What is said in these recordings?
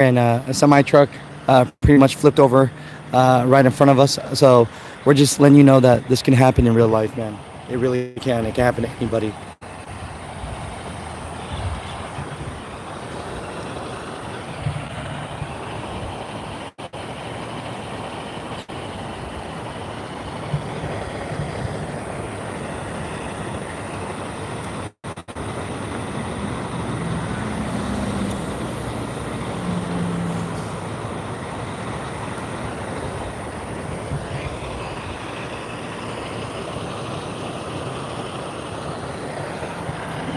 and a semi truck pretty much flipped over right in front of us. So we're just letting you know that this can happen in real life, man. It really can. It can happen to anybody.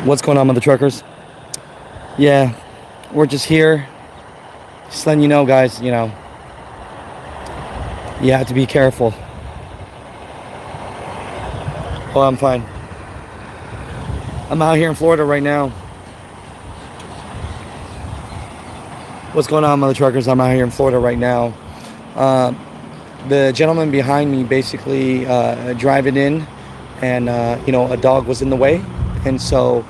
What's going on with the truckers? Yeah, we're just here, just letting you know, guys. You have to be careful. Oh, I'm fine. I'm out here in Florida right now. What's going on, mother truckers? I'm out here in Florida right now. The gentleman behind me basically driving in, and a dog was in the way, and so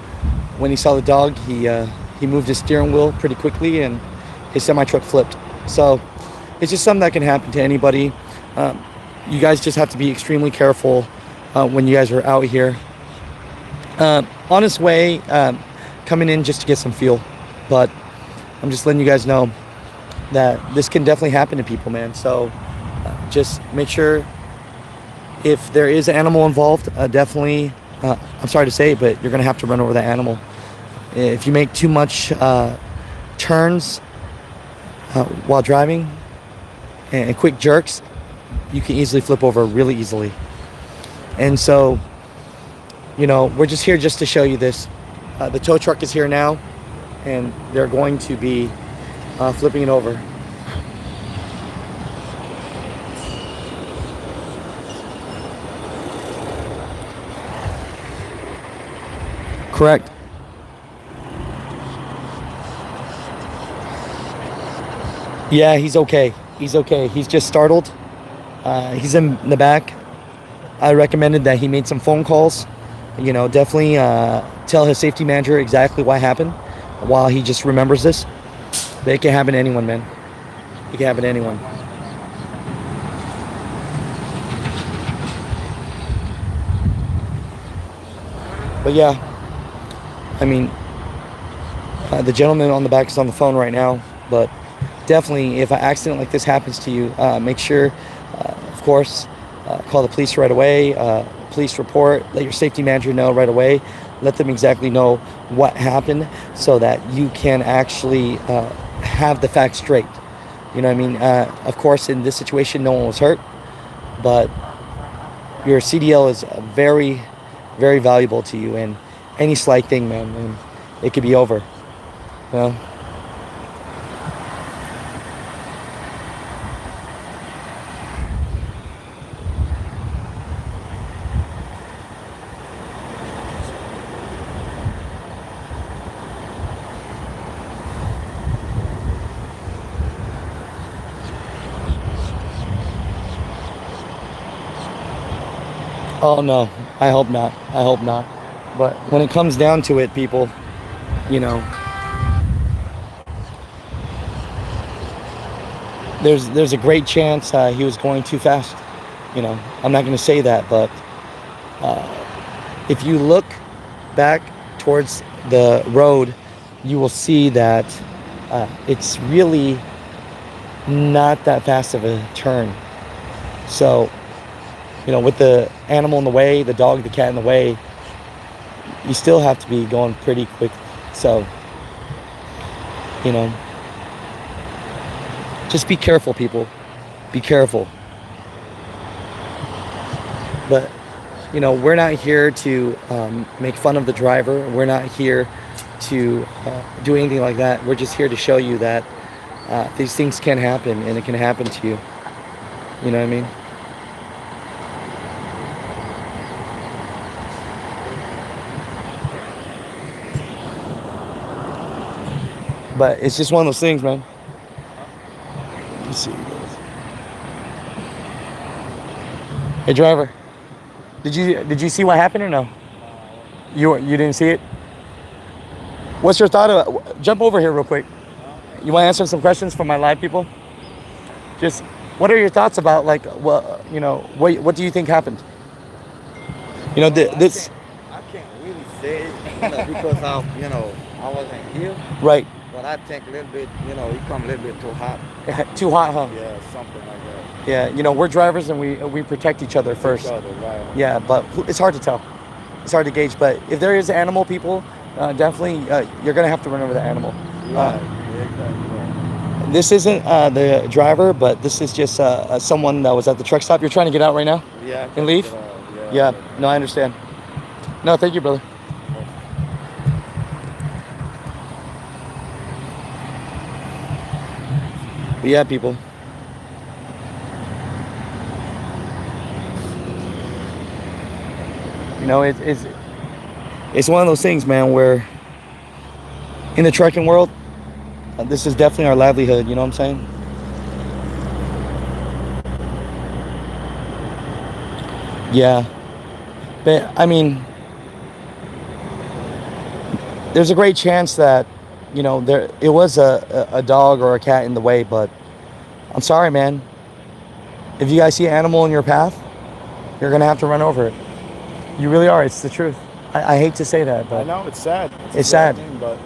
when he saw the dog, he moved his steering wheel pretty quickly, and his semi truck flipped. So it's just something that can happen to anybody. You guys just have to be extremely careful when you guys are out here. On his way, coming in just to get some fuel, but I'm just letting you guys know that this can definitely happen to people, man. So just make sure, if there is an animal involved, definitely, I'm sorry to say, but you're going to have to run over the animal. If you make too much turns while driving and quick jerks, you can easily flip over really easily. And so, we're just here just to show you this. The tow truck is here now, and they're going to be flipping it over. Correct. Yeah, he's okay. He's okay. He's just startled. He's in the back. I recommended that he made some phone calls. Definitely tell his safety manager exactly what happened while he just remembers this. But it can happen to anyone, man. It can happen to anyone. But yeah, I mean, the gentleman on the back is on the phone right now. But definitely, if an accident like this happens to you, make sure, of course, call the police right away. Police report. Let your safety manager know right away. Let them exactly know what happened, so that you can actually have the facts straight. You know what I mean? Of course, in this situation, no one was hurt, but your CDL is very, very valuable to you, and any slight thing, man, and it could be over. You know? Oh no, I hope not. I hope not. But when it comes down to it, people, you know, there's a great chance he was going too fast. I'm not going to say that, but if you look back towards the road, you will see that it's really not that fast of a turn. So, with the animal in the way, the dog, the cat in the way, you still have to be going pretty quick. So, just be careful, people. Be careful. But, we're not here to make fun of the driver. We're not here to do anything like that. We're just here to show you that these things can happen, and it can happen to you. You know what I mean? But it's just one of those things, man. Let's see. Hey, driver. Did you see what happened or no? You didn't see it? What's your thought of it? Jump over here real quick. You want to answer some questions from my live people? Just, what are your thoughts about, like, what do you think happened? This. I can't really say, because I wasn't here. Right. But I think a little bit, it come a little bit too hot. Too hot, huh? Yeah, something like that. Yeah, we're drivers and we protect each other first. Each other, right. Yeah, but it's hard to tell. It's hard to gauge. But if there is animal people, definitely you're gonna have to run over the animal. Right. Exactly. This isn't the driver, but this is just someone that was at the truck stop. You're trying to get out right now? Yeah. And leave? Yeah. No, I understand. No, thank you, brother. But yeah, people. It's one of those things, man, where in the trucking world, this is definitely our livelihood. You know what I'm saying? Yeah. But I mean, there's a great chance that it was a dog or a cat in the way, but I'm sorry, man. If you guys see an animal in your path, you're gonna have to run over it. You really are. It's the truth. I hate to say that, but I know it's sad. It's sad. Thing, but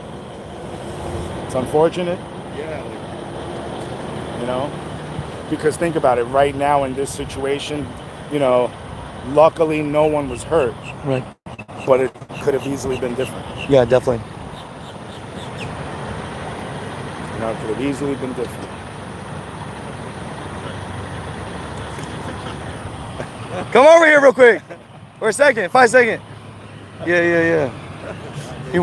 it's unfortunate. Yeah. Because think about it. Right now in this situation, luckily no one was hurt. Right. But it could have easily been different. Yeah, definitely. It could have easily been different. Come over here real quick. For a second, 5 seconds. Yeah. He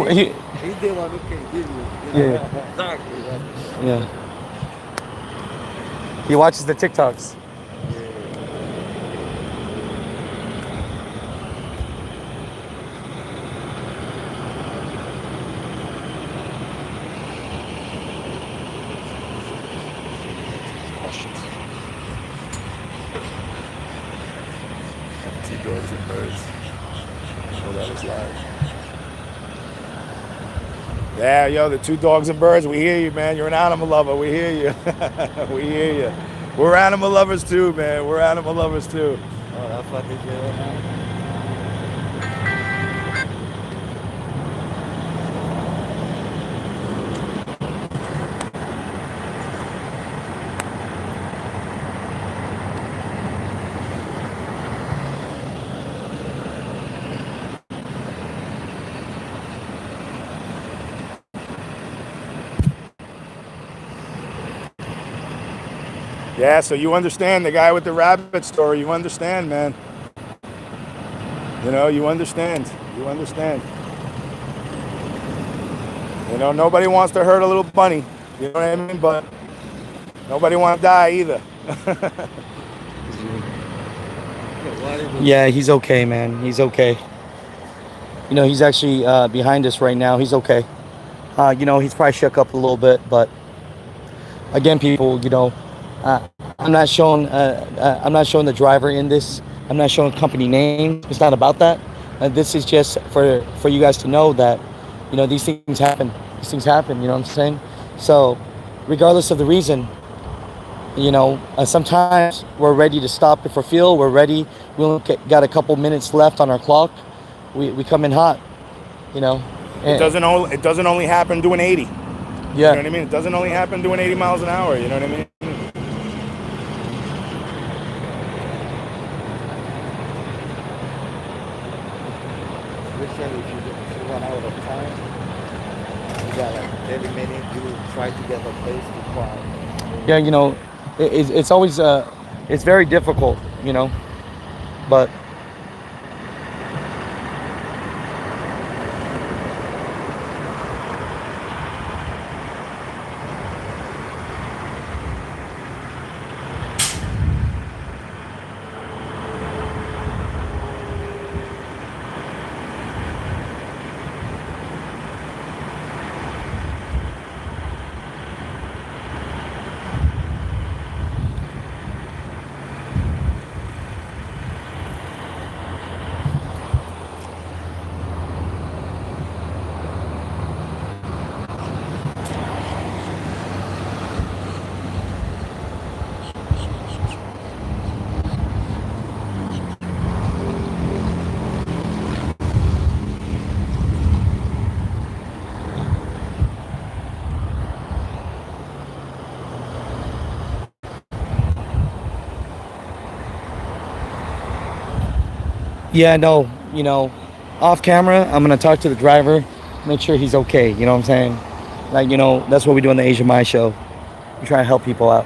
did what we can give you. Yeah. Exactly. Yeah. He watches the TikToks. Two dogs and birds. Oh, that was live. Yeah, the two dogs and birds. We hear you, man. You're an animal lover. We hear you. We hear you. We're animal lovers too, man. We're animal lovers too. Oh, that's what they do. Yeah, so you understand the guy with the rabbit story. You understand, man. You understand. You understand. Nobody wants to hurt a little bunny. You know what I mean? But nobody wants to die either. Yeah, he's okay, man. He's okay. He's actually behind us right now. He's okay. He's probably shook up a little bit, but again, people, I'm not showing the driver in this. I'm not showing company name. It's not about that. This is just for you guys to know that these things happen. These things happen. You know what I'm saying? So, regardless of the reason, sometimes we're ready to stop if we feel we're ready. We only got a couple minutes left on our clock. We come in hot. It doesn't only happen doing 80. Yeah. You know what I mean? It doesn't only happen doing 80 miles an hour. You know what I mean? Especially if you run out of time, you got like every minute you try to get a place to park. Yeah, it's always it's very difficult, but Yeah, no, off camera, I'm gonna talk to the driver, make sure he's okay. You know what I'm saying? Like, that's what we do on the Asian Mai Show. We try to help people out.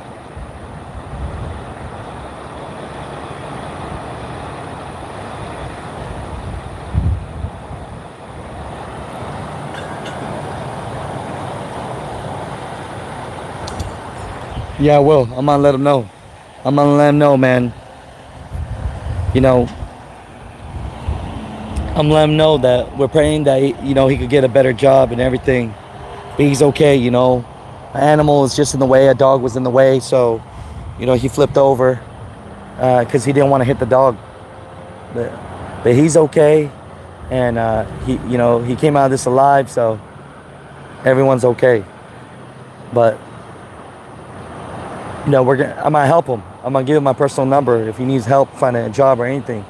Yeah, I will. I'm gonna let him know. I'm gonna let him know, man. You know, I'm letting him know that we're praying that he could get a better job and everything. But he's okay. An animal is just in the way. A dog was in the way, so he flipped over because he didn't want to hit the dog. But he's okay, and he came out of this alive, so everyone's okay. But I'm gonna help him. I'm gonna give him my personal number if he needs help finding a job or anything.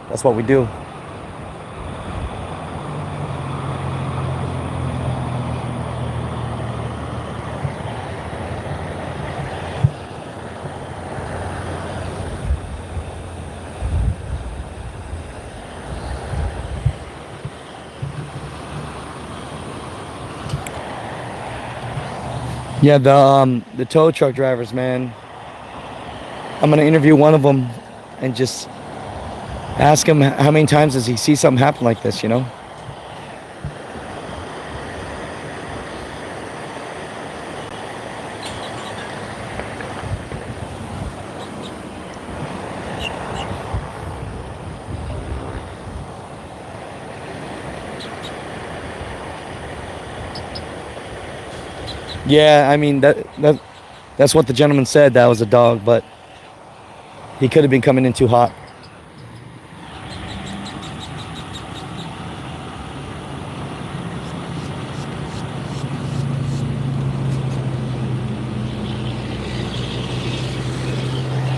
That's what we do. Yeah, the tow truck drivers, man. I'm gonna interview one of them and just ask him how many times does he see something happen like this, Yeah, I mean that's what the gentleman said. That was a dog, but he could have been coming in too hot.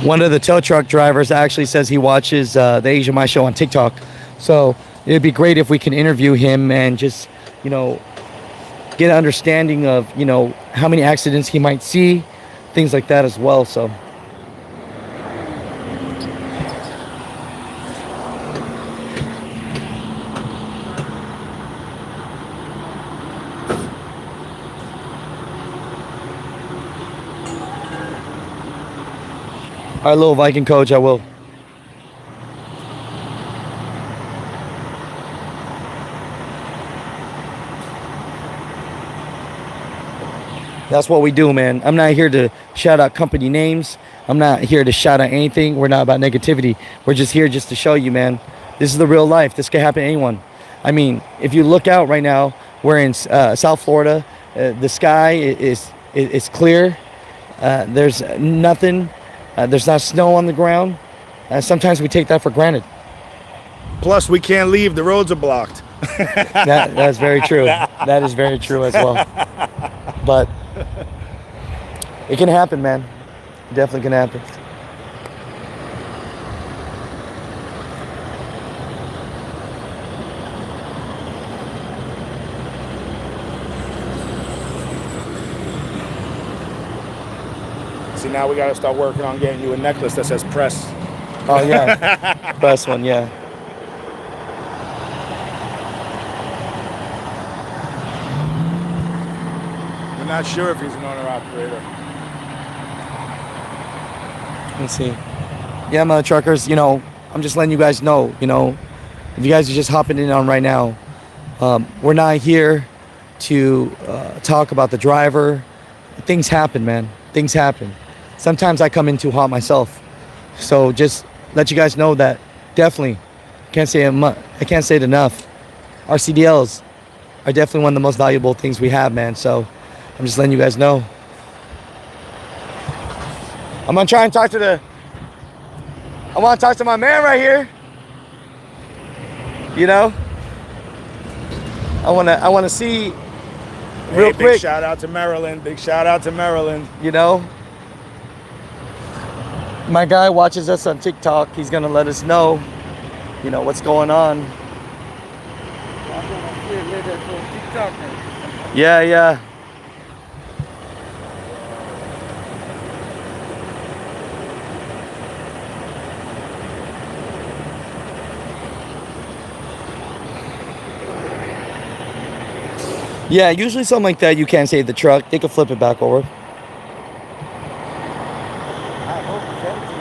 One of the tow truck drivers actually says he watches the Asian Mai Show on TikTok. So it'd be great if we can interview him and just, get an understanding of, how many accidents he might see, things like that as well. So. All right, little Viking coach, I will. That's what we do, man. I'm not here to shout out company names. I'm not here to shout out anything. We're not about negativity. We're just here just to show you, man. This is the real life. This could happen to anyone. I mean, if you look out right now, we're in South Florida. The sky is clear. There's nothing. There's not snow on the ground. Sometimes we take that for granted. Plus, we can't leave. The roads are blocked. That's very true. That is very true as well. But it can happen, man. It definitely can happen. See, now we got to start working on getting you a necklace that says press. Oh, yeah. Press one, yeah. We're not sure if he's an owner-operator. Let's see. Yeah, mother truckers, I'm just letting you guys know, if you guys are just hopping in on right now, we're not here to talk about the driver. Things happen, man. Things happen. Sometimes I come in too hot myself. So just let you guys know that definitely, I can't say it enough. Our CDLs are definitely one of the most valuable things we have, man. So I'm just letting you guys know. I'm gonna try and talk to I want to talk to my man right here. I wanna see real quick. Big shout out to Maryland. Big shout out to Maryland. My guy watches us on TikTok. He's gonna let us know, what's going on. Yeah. Yeah, usually something like that, you can't save the truck. They can flip it back over. I hope it's empty.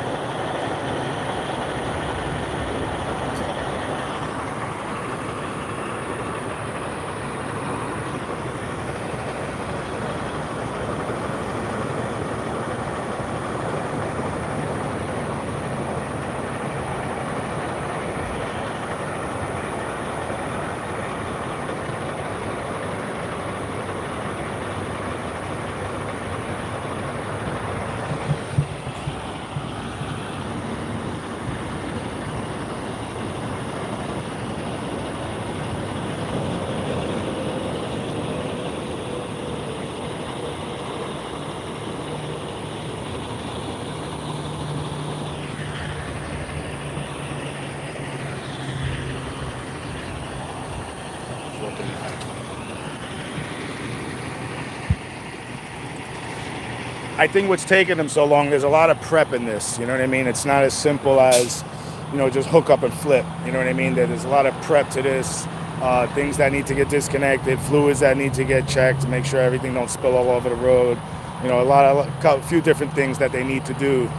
I think what's taking them so long, there's a lot of prep in this. You know what I mean? It's not as simple as, just hook up and flip. You know what I mean? There's a lot of prep to this. Things that need to get disconnected, fluids that need to get checked to make sure everything don't spill all over the road. A few different things that they need to do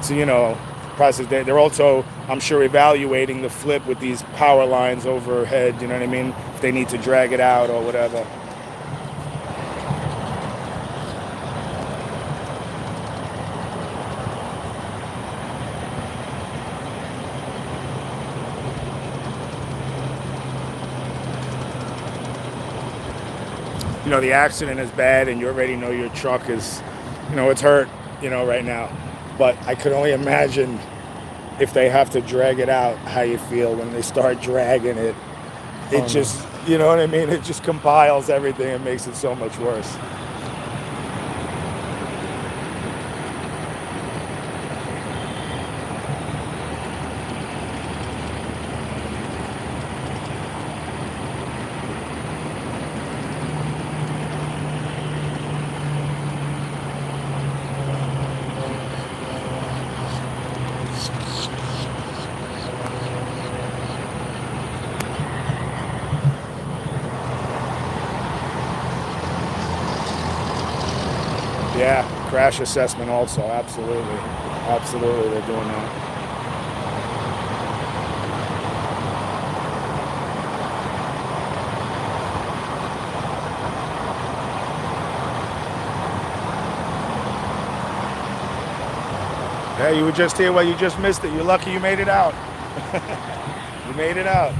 to, process. They're also, I'm sure, evaluating the flip with these power lines overhead. You know what I mean? If they need to drag it out or whatever. The accident is bad and you already know your truck is, it's hurt, right now. But I could only imagine if they have to drag it out, how you feel when they start dragging it. It just, you know what I mean? It just compiles everything and makes it so much worse. Yeah, crash assessment also, absolutely. Absolutely, they're doing that. Yeah, you were just here, well, you just missed it. You're lucky you made it out. You made it out.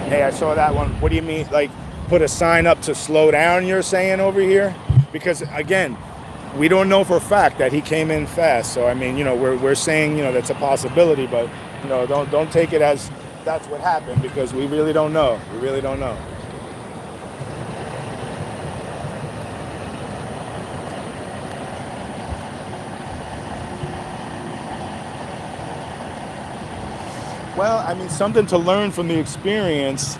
Hey, I saw that one. What do you mean? Like, put a sign up to slow down, you're saying over here? Because, again, we don't know for a fact that he came in fast. So, I mean, we're saying, that's a possibility. But, don't take it as that's what happened, because we really don't know. We really don't know. Well, I mean, something to learn from the experience,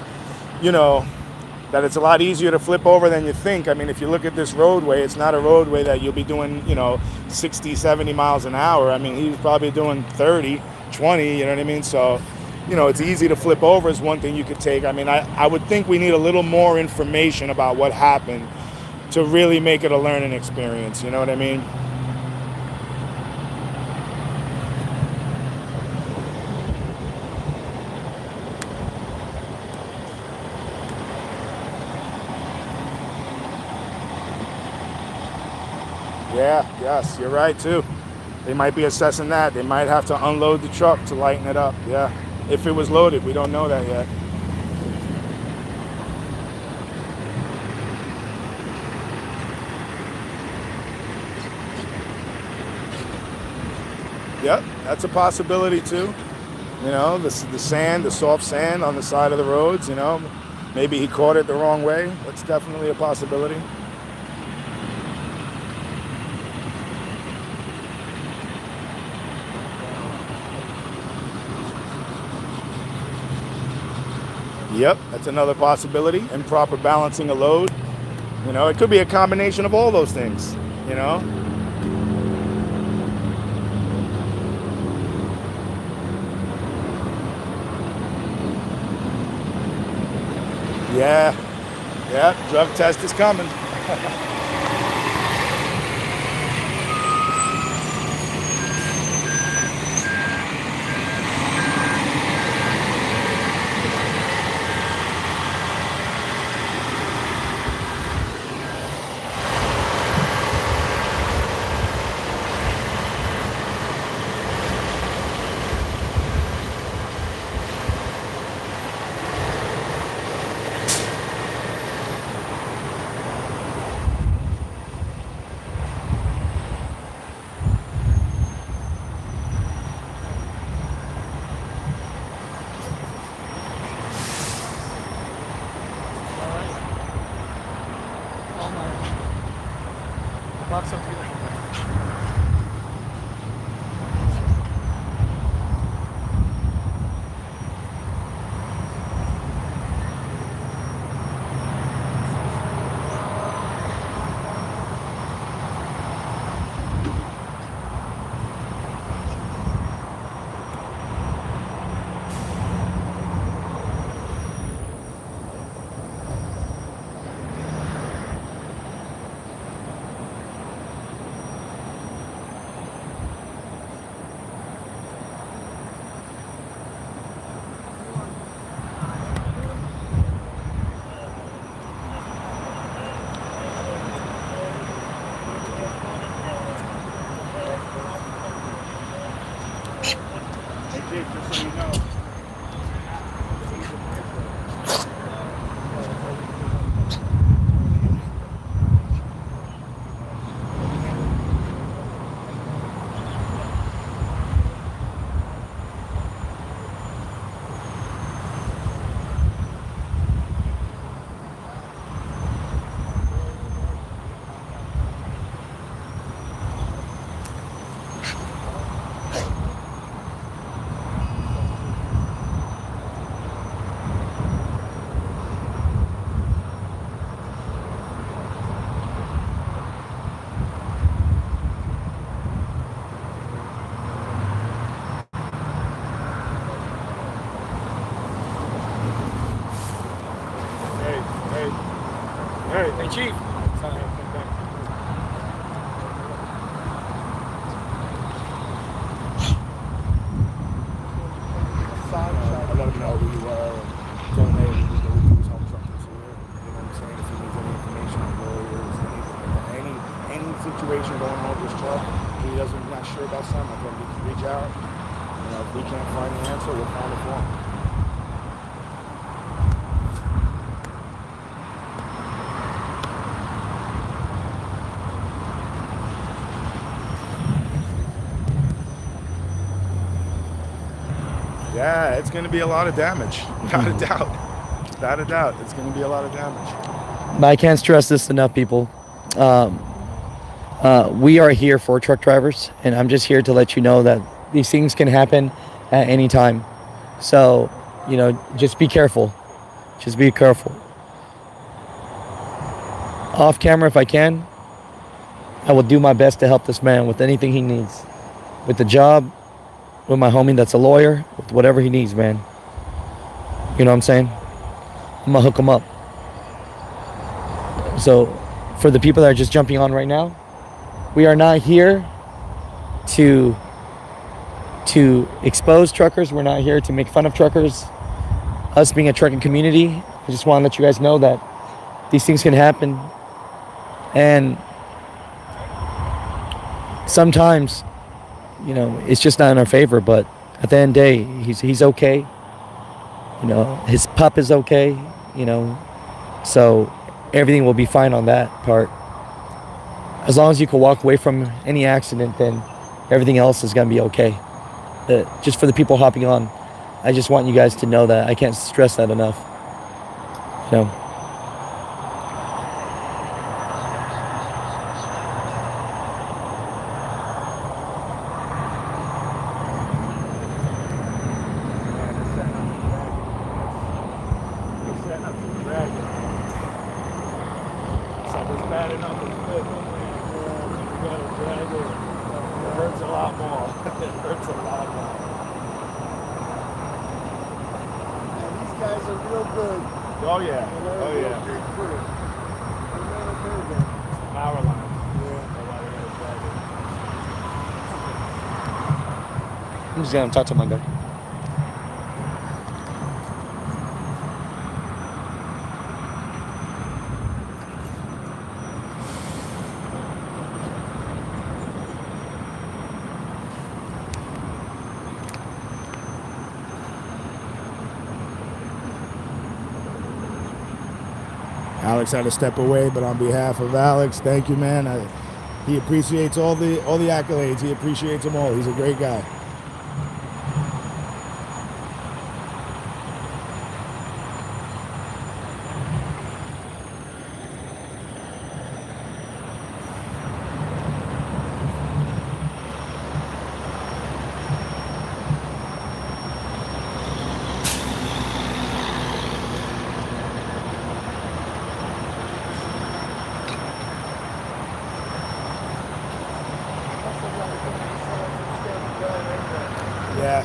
that it's a lot easier to flip over than you think. I mean, if you look at this roadway, it's not a roadway that you'll be doing, 60, 70 miles an hour. I mean, he was probably doing 30, 20, you know what I mean? So, it's easy to flip over is one thing you could take. I mean, I would think we need a little more information about what happened to really make it a learning experience, you know what I mean? Yeah, yes, you're right too. They might be assessing that. They might have to unload the truck to lighten it up. Yeah, if it was loaded, we don't know that yet. Yep, that's a possibility too. You know, the sand, the soft sand on the side of the roads, you know, maybe he caught it the wrong way. That's definitely a possibility. Yep, that's another possibility. Improper balancing a load. You know, it could be a combination of all those things, you know. Yeah, drug test is coming. Just so you know. Hey, Chief. I let him know who you are and tell him, hey, we do his home truckers here. You know what I'm saying? If he needs any information on lawyers, any situation going on with his truck, he doesn't not sure about something, I tell him he can reach out. You know, if we can't find the answer, we'll find it for him. Yeah, it's going to be a lot of damage, without a doubt. Without a doubt, it's going to be a lot of damage. But I can't stress this enough, people. We are here for truck drivers, and I'm just here to let you know that these things can happen at any time. So, you know, just be careful. Just be careful. Off camera, if I can, I will do my best to help this man with anything he needs. With the job, with my homie that's a lawyer, with whatever he needs, man. You know what I'm saying? I'm gonna hook him up. So, for the people that are just jumping on right now, we are not here to expose truckers. We're not here to make fun of truckers. Us being a trucking community, I just want to let you guys know that these things can happen. And sometimes, it's just not in our favor. But at the end of the day, he's okay. His pup is okay. So everything will be fine on that part. As long as you can walk away from any accident, then everything else is gonna be okay. Just for the people hopping on, I just want you guys to know that. I can't stress that enough. I'm just gonna talk to my guy. Alex had to step away, but on behalf of Alex, thank you, man. He appreciates all the accolades. He appreciates them all. He's a great guy. Yeah.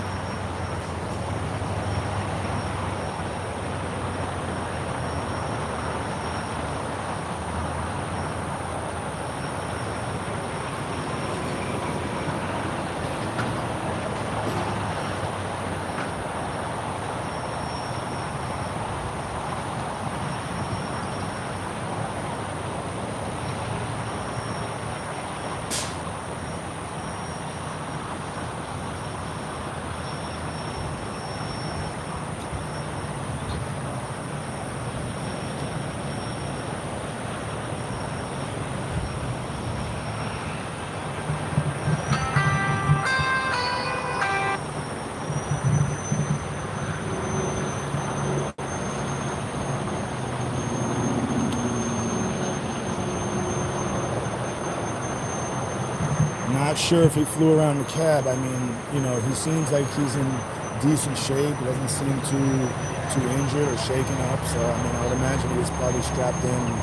Not sure if he flew around the cab. I mean, he seems like he's in decent shape. He doesn't seem too injured or shaken up. So, I mean, I would imagine he was probably strapped in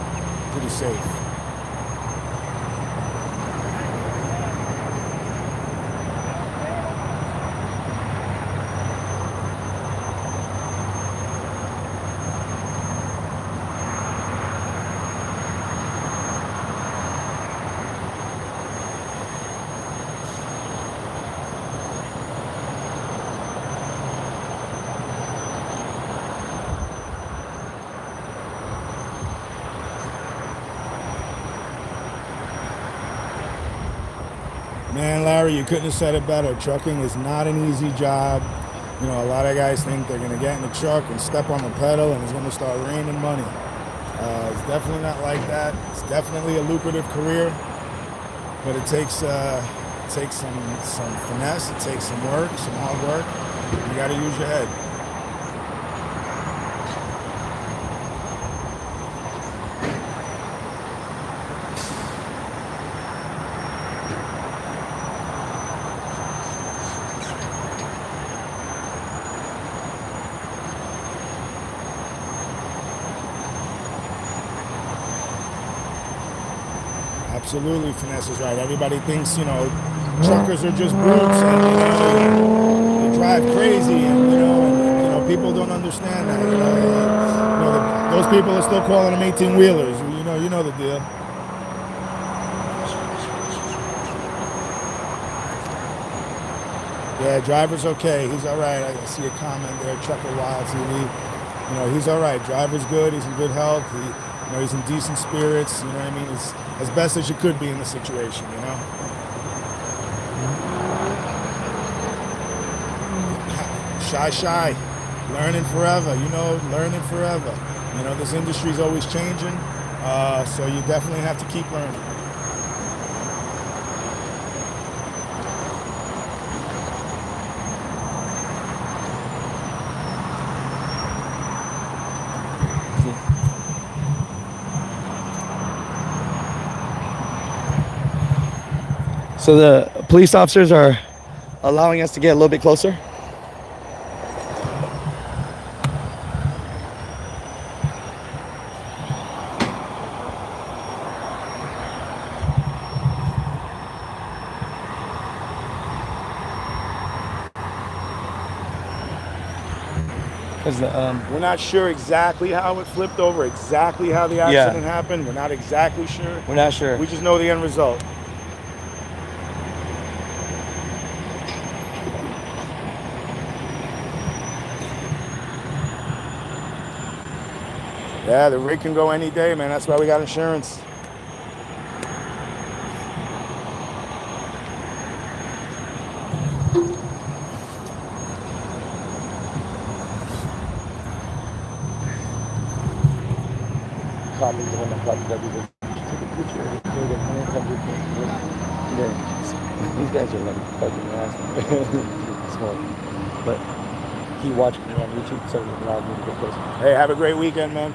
pretty safe. Man, Larry, you couldn't have said it better. Trucking is not an easy job. A lot of guys think they're going to get in the truck and step on the pedal and it's going to start raining money. It's definitely not like that. It's definitely a lucrative career, but it takes some finesse. It takes some work, some hard work. You got to use your head. Absolutely, finesse is right. Everybody thinks, truckers are just brutes and, they drive crazy and people don't understand that. Those people are still calling them 18-wheelers. You know the deal. Yeah, driver's okay. He's all right. I see a comment there, Trucker Wild TV. He's all right. Driver's good. He's in good health. He's in decent spirits. You know what I mean? He's as best as you could be in the situation. Shy. Learning forever, learning forever. This industry is always changing, so you definitely have to keep learning. So the police officers are allowing us to get a little bit closer. We're not sure exactly how it flipped over, exactly how the accident happened. We're not exactly sure. We're not sure. We just know the end result. Yeah, the rig can go any day, man. That's why we got insurance. Probably the one that got the W. Took a picture. These guys are like fucking ass. Smart. But he watched me on YouTube, so he allowed me to get closer. Hey, have a great weekend, man.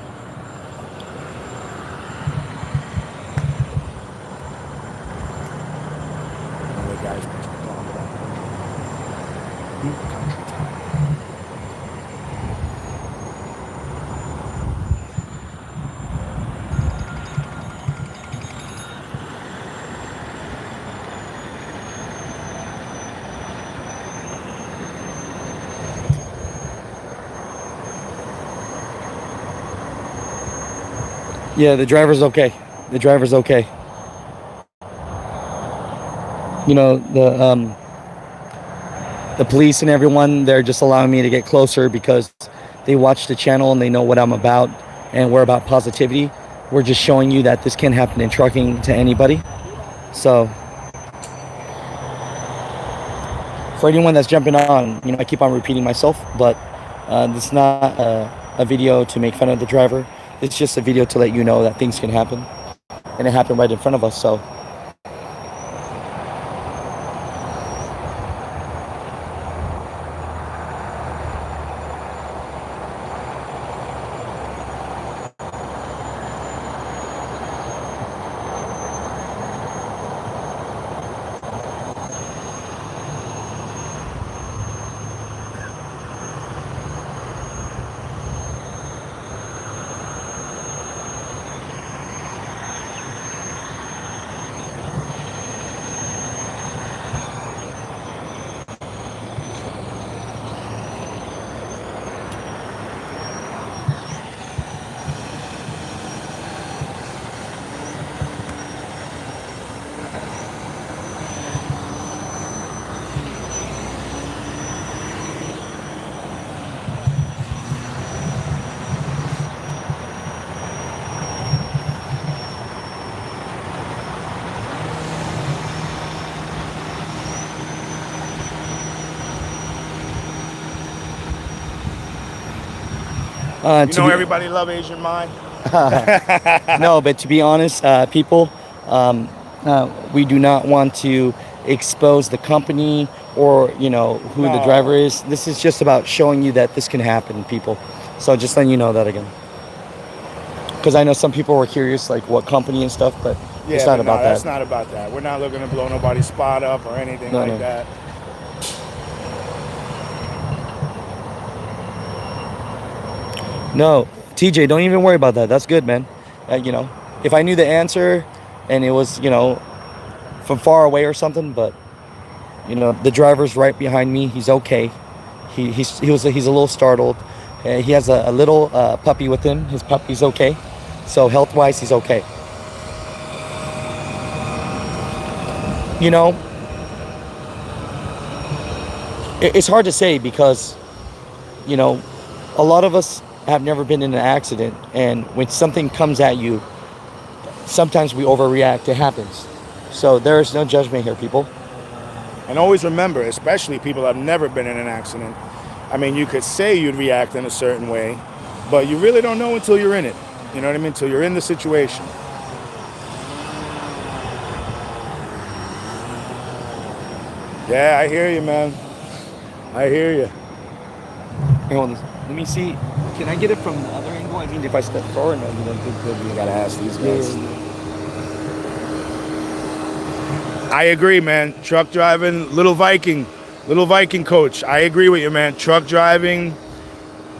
Yeah, the driver's okay. The driver's okay. The police and everyone, they're just allowing me to get closer because they watch the channel and they know what I'm about, and we're about positivity. We're just showing you that this can happen in trucking to anybody. So for anyone that's jumping on, I keep on repeating myself, but it's not a video to make fun of the driver. It's just a video to let you know that things can happen, and it happened right in front of us. So everybody love Asian Mai. no, but to be honest, people, we do not want to expose the company or who the driver is. This is just about showing you that this can happen, people. So just letting you know that again, because I know some people were curious, like what company and stuff, but it's not about that. That's not about that. We're not looking to blow nobody's spot up or anything like that. No, TJ, don't even worry about that. That's good, man. If I knew the answer and it was, from far away or something, but, the driver's right behind me. He's okay. He's a little startled. He has a little puppy with him. His puppy's okay. So health-wise, he's okay. It's hard to say because, a lot of us have never been in an accident, and when something comes at you, sometimes we overreact. It happens. So there is no judgment here, people. And always remember, especially people that have never been in an accident, I mean, you could say you'd react in a certain way, but you really don't know until you're in it. You know what I mean? Until you're in the situation. Yeah, I hear you, man. I hear you. Hey, hold on. Let me see. Can I get it from the other angle? I mean, if I step forward, no, you don't think that You gotta ask these guys. I agree, man. Truck driving, little Viking coach. I agree with you, man. Truck driving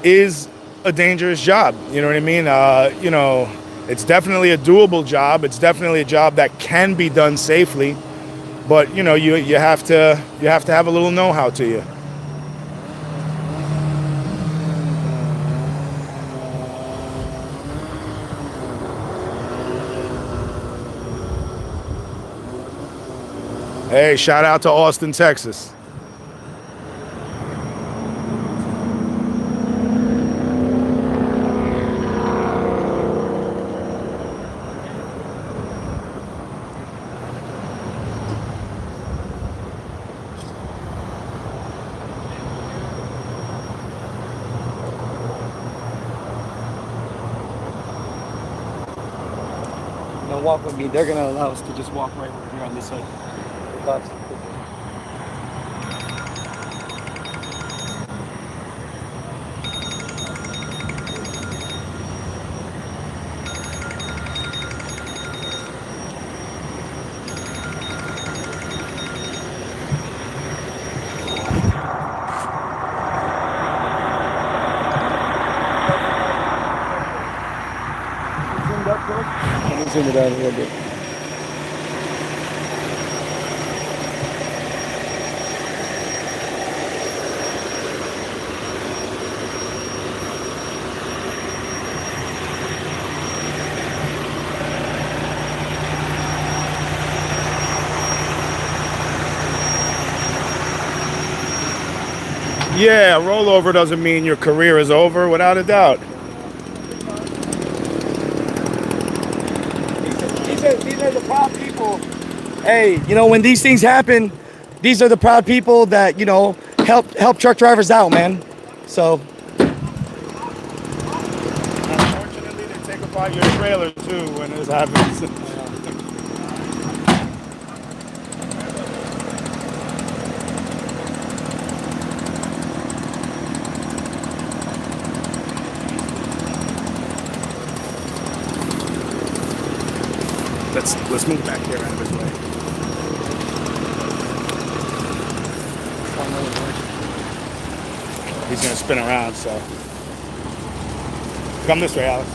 is a dangerous job. You know what I mean? You know, it's definitely a doable job. It's definitely a job that can be done safely. But you know, you have to have a little know-how to you. Hey, shout out to Austin, Texas. Now walk with me. They're gonna allow us to just walk right over here on this side. Let me zoom it out a little bit. Yeah, rollover doesn't mean your career is over, without a doubt. These are the proud people. Hey, you know, when these things happen, these are the proud people that, you know, help truck drivers out, man. So. Unfortunately, they take apart your trailer too when this happens. Let's move back here out of his way. He's gonna spin around, so come this way, Alex.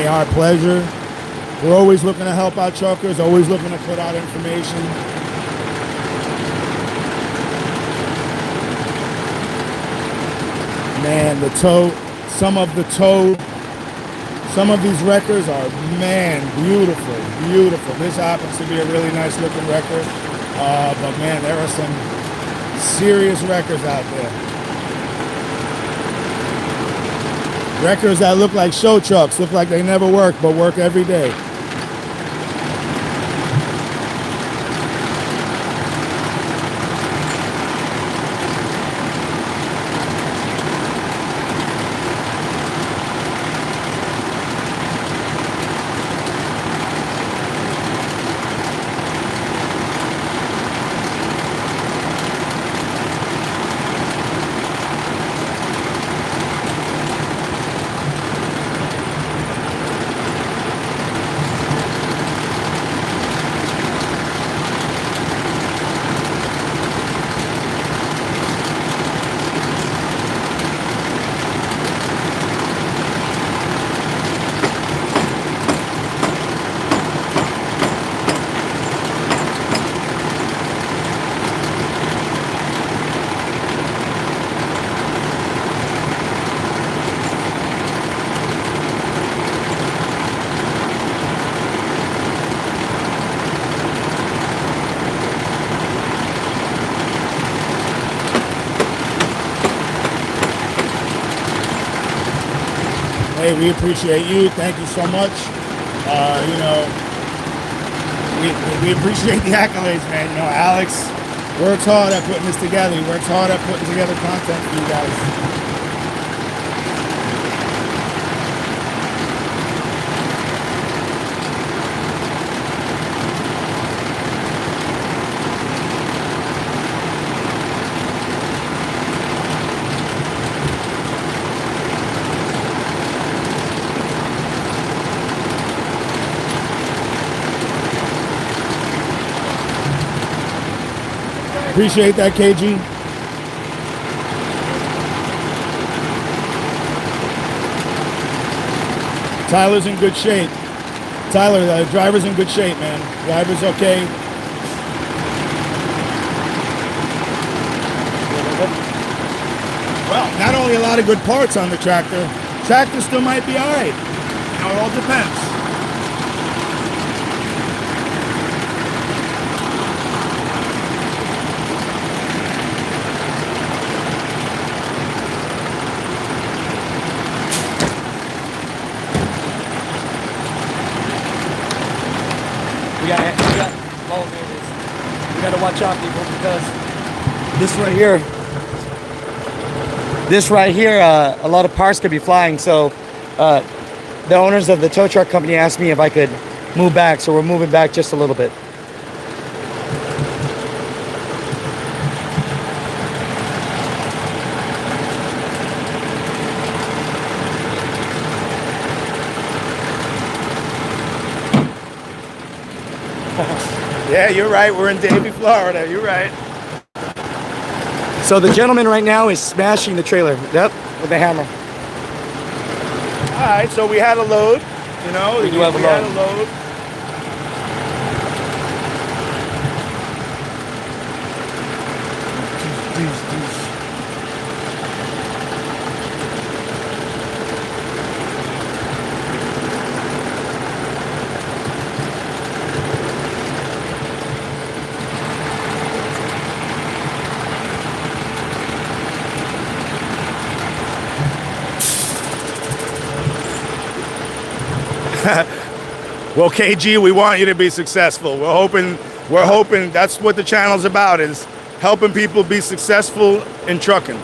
Our pleasure. We're always looking to help our truckers, always looking to put out information. Man, some of these records are, man, beautiful. This happens to be a really nice looking record. But man, there are some serious records out there. Records that look like show trucks, look like they never work, but work every day. Hey, we appreciate you. Thank you so much. You know, we appreciate the accolades, man. You know, Alex works hard at putting this together. He works hard at putting together content for you guys. Appreciate that, KG. Tyler's in good shape. Tyler, the driver's in good shape, man. Driver's okay. Well, not only a lot of good parts on the tractor, tractor still might be all right. You know, it all depends. We got to watch out, people, because this right here, a lot of parts could be flying. So the owners of the tow truck company asked me if I could move back, so we're moving back just a little bit. Yeah, you're right. We're in Davie, Florida. You're right. So the gentleman right now is smashing the trailer. Yep, with a hammer. All right, so we had a load. You know, We do have a had load. a load. Well, KG, we want you to be successful. We're hoping that's what the channel's about, is helping people be successful in trucking.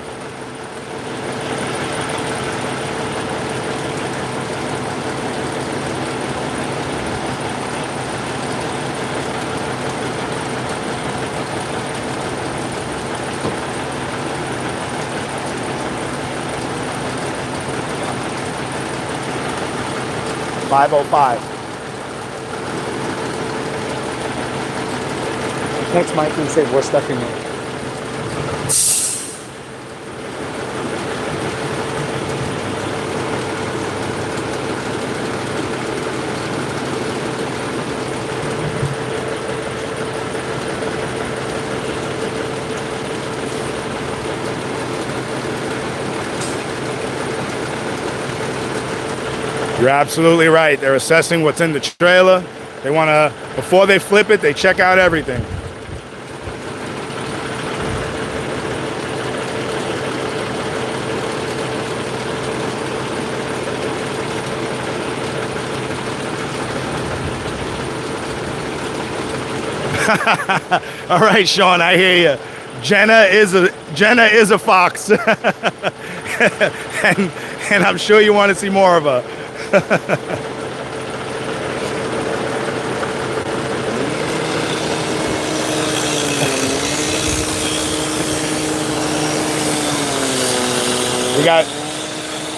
$505. Text Mike and say we're stuck in here. You're absolutely right. They're assessing what's in the trailer. They want to, before they flip it, they check out everything. All right, Sean, I hear you. Jenna is a fox, and I'm sure you want to see more of her.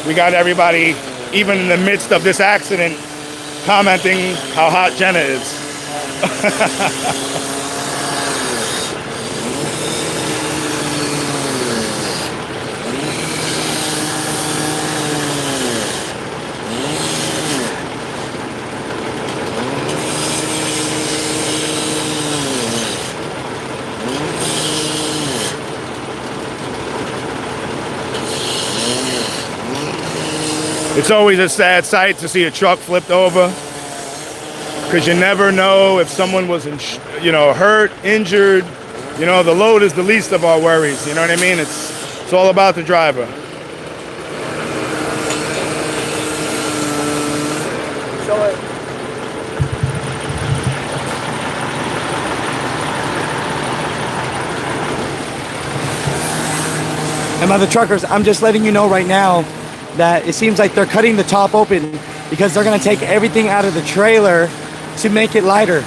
We got everybody, even in the midst of this accident, commenting how hot Jenna is. It's always a sad sight to see a truck flipped over, because you never know if someone was, hurt, injured. You know, the load is the least of our worries. You know what I mean? It's all about the driver. And Mother Truckers, I'm just letting you know right now that it seems like they're cutting the top open because they're gonna take everything out of the trailer to make it lighter.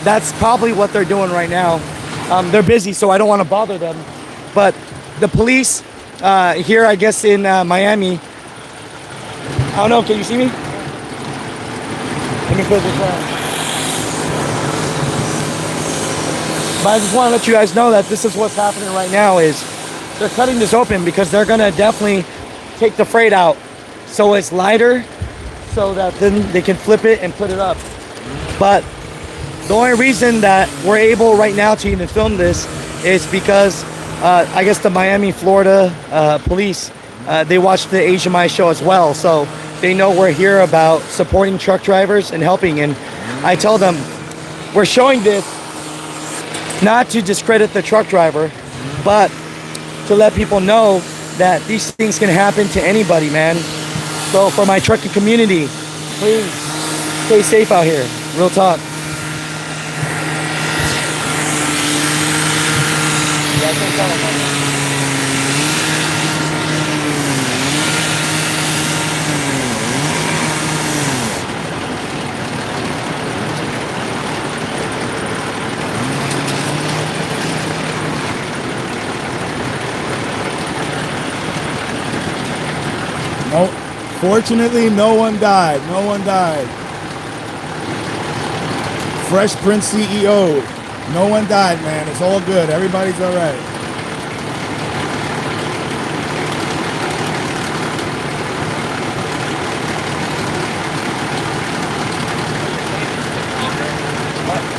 That's probably what they're doing right now. They're busy, so I don't want to bother them. But the police here, I guess in Miami, I don't know, can you see me? Let me put this on. But I just want to let you guys know that this is what's happening right now is they're cutting this open because they're going to definitely take the freight out so it's lighter so that then they can flip it and put it up. But the only reason that we're able right now to even film this is because I guess the Miami, Florida police, they watch the Asian Mai Show as well. So they know we're here about supporting truck drivers and helping. And I tell them we're showing this not to discredit the truck driver, but to let people know that these things can happen to anybody, man. So for my trucking community, please stay safe out here. Real talk. No, fortunately, no one died. No one died. Fresh Prince CEO. No one died, man. It's all good. Everybody's all right.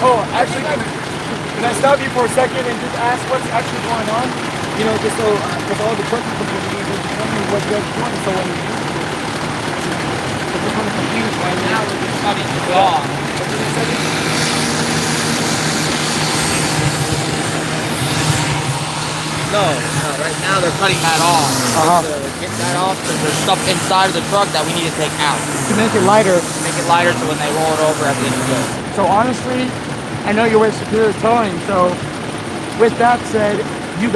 Oh, actually, can I stop you for a second and just ask what's actually going on? You know, just so with all the trucking community, they're just wondering what you're doing. So when you they're just kind of confused right now, we're just cutting it off. No, right now they're cutting that off. To get that off, because there's stuff inside of the truck that we need to take out. To make it lighter. Make it lighter so when they roll it over, everything's good. So honestly, I know you're with Superior Towing, so with that said, you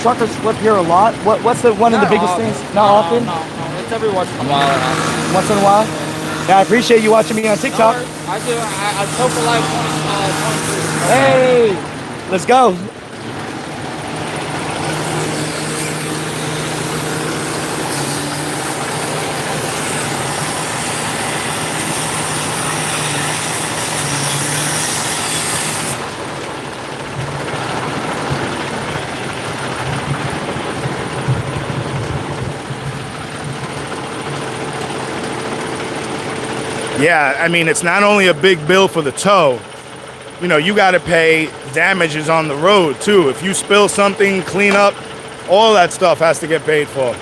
truckers flip here a lot. What's one of the biggest things? Not often? No. It's every once in a while. Once in a while? Yeah, I appreciate you watching me on TikTok. No, I do. I tow for like 23. Hey! Let's go. Yeah, I mean, it's not only a big bill for the tow. You know, you got to pay damages on the road, too. If you spill something, clean up, all that stuff has to get paid for.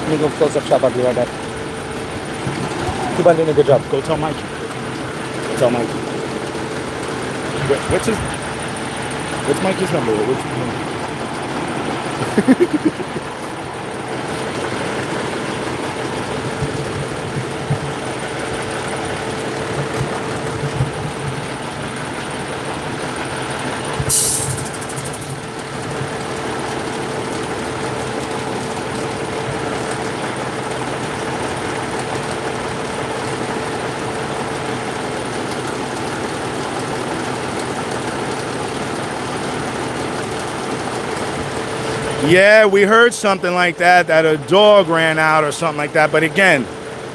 Let me go close up shop. I'll be right back. Keep on doing a good job. Go tell Mikey. Go tell Mikey. What's Mikey's number? What's his number? Yeah, we heard something like that a dog ran out or something like that. But again,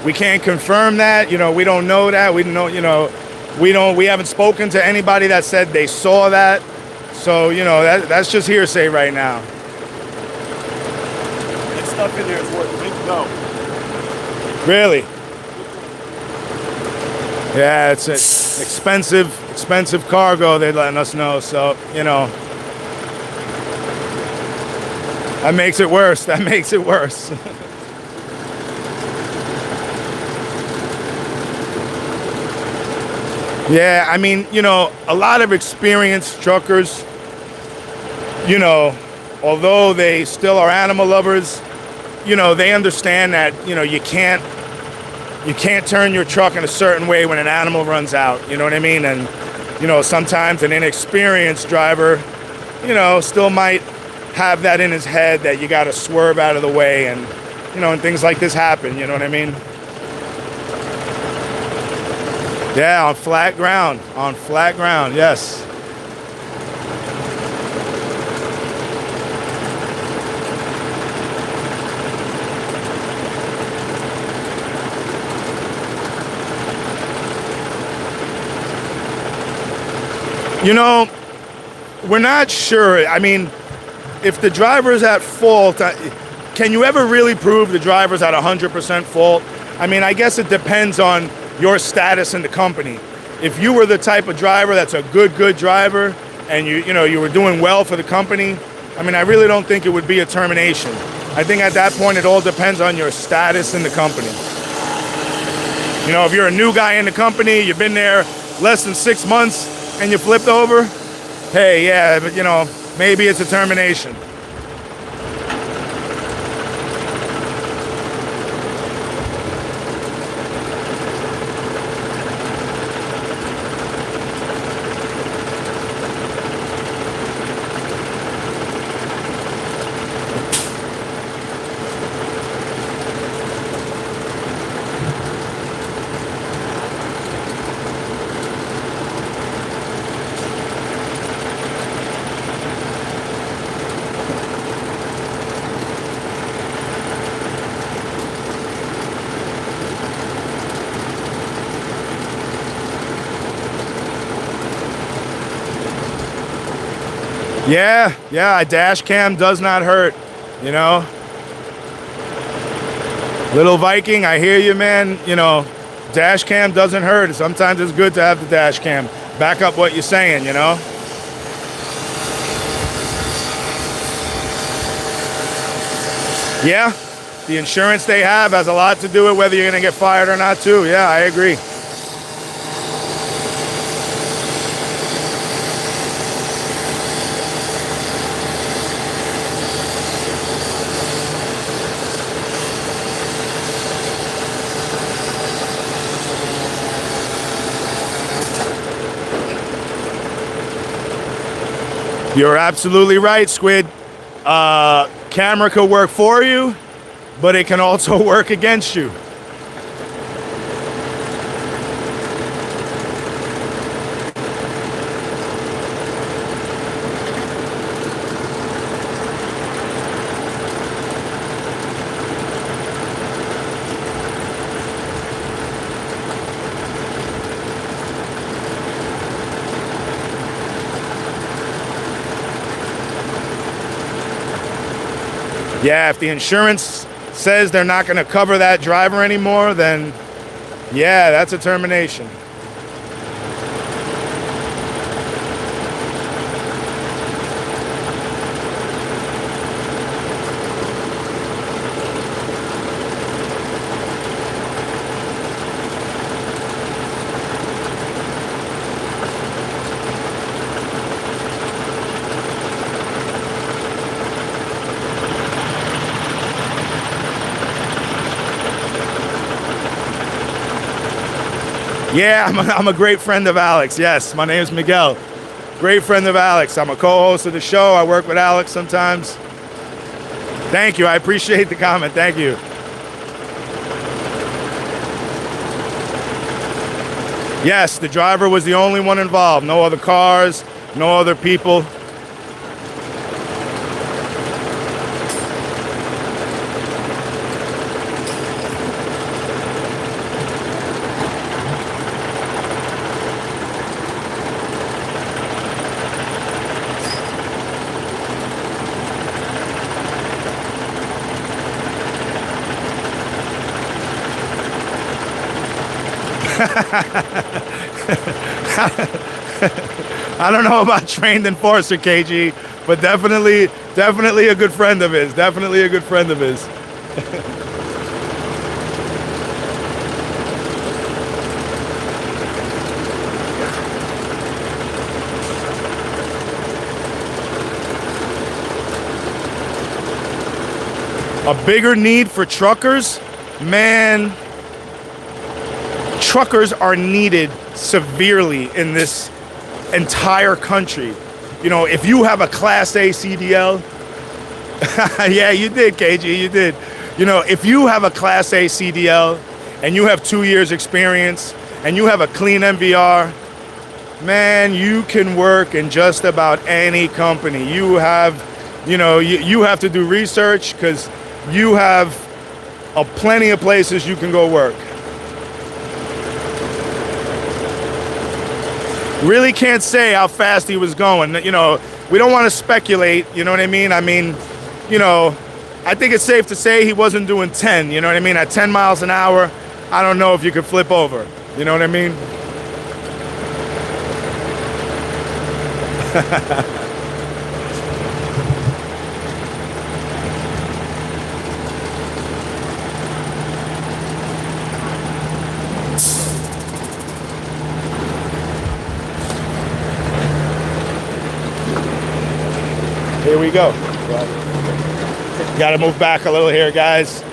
we can't confirm that. You know, we don't know that. We don't know, you know, we haven't spoken to anybody that said they saw that. So, you know, that's just hearsay right now. That stuff in there is worth a big dough. Really? Yeah, it's an expensive cargo, they're letting us know. So, you know, that makes it worse. That makes it worse. Yeah, I mean, you know, a lot of experienced truckers, you know, although they still are animal lovers, you know, they understand that, you know, you can't turn your truck in a certain way when an animal runs out, you know what I mean? And, you know, sometimes an inexperienced driver, you know, still might have that in his head that you got to swerve out of the way, and, you know, and things like this happen, you know what I mean? Yeah, on flat ground, yes. You know, we're not sure. I mean, if the driver's at fault, can you ever really prove the driver's at 100% fault? I mean, I guess it depends on your status in the company. If you were the type of driver that's a good driver, and you were doing well for the company, I mean, I really don't think it would be a termination. I think at that point it all depends on your status in the company. You know, if you're a new guy in the company, you've been there less than 6 months and you flipped over, hey, yeah, but you know, maybe it's a termination. Yeah, a dash cam does not hurt, you know. Little Viking, I hear you, man. You know, dash cam doesn't hurt. Sometimes it's good to have the dash cam. Back up what you're saying, you know. Yeah, the insurance they have has a lot to do with whether you're going to get fired or not, too. Yeah, I agree. You're absolutely right, Squid. Camera could work for you, but it can also work against you. Yeah, if the insurance says they're not going to cover that driver anymore, then yeah, that's a termination. Yeah, I'm a great friend of Alex. Yes, my name is Miguel. Great friend of Alex. I'm a co-host of the show. I work with Alex sometimes. Thank you. I appreciate the comment. Thank you. Yes, the driver was the only one involved. No other cars, no other people. I don't know about trained enforcer, KG, but definitely a good friend of his. Definitely a good friend of his. A bigger need for truckers? Man, truckers are needed severely in this entire country. You know, if you have a Class A CDL, yeah, you did, KG, you did. You know, if you have a Class A CDL and you have 2 years experience and you have a clean MVR, man, you can work in just about any company. You have, you know, you have to do research because you have plenty of places you can go work. Really can't say how fast he was going. You know, we don't want to speculate, you know what I mean? I mean, you know, I think it's safe to say he wasn't doing 10, you know what I mean? At 10 miles an hour, I don't know if you could flip over, you know what I mean? Here we go. Got to move back a little here, guys.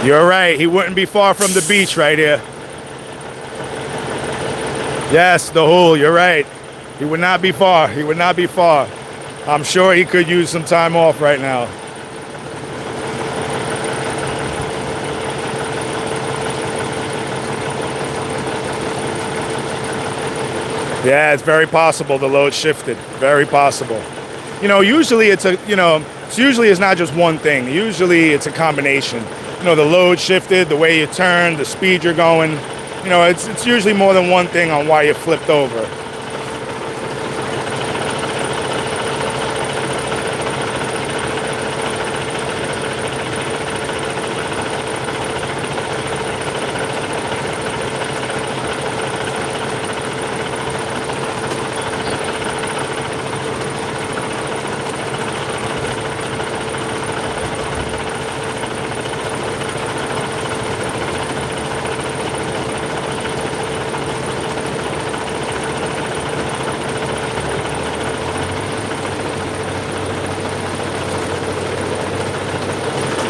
You're right, he wouldn't be far from the beach right here. Yes, the hole, you're right. He would not be far, he would not be far. I'm sure he could use some time off right now. Yeah, it's very possible the load shifted, very possible. You know, usually it's not just one thing. Usually it's a combination. You know, the load shifted, the way you turn, the speed you're going. You know, it's usually more than one thing on why you flipped over.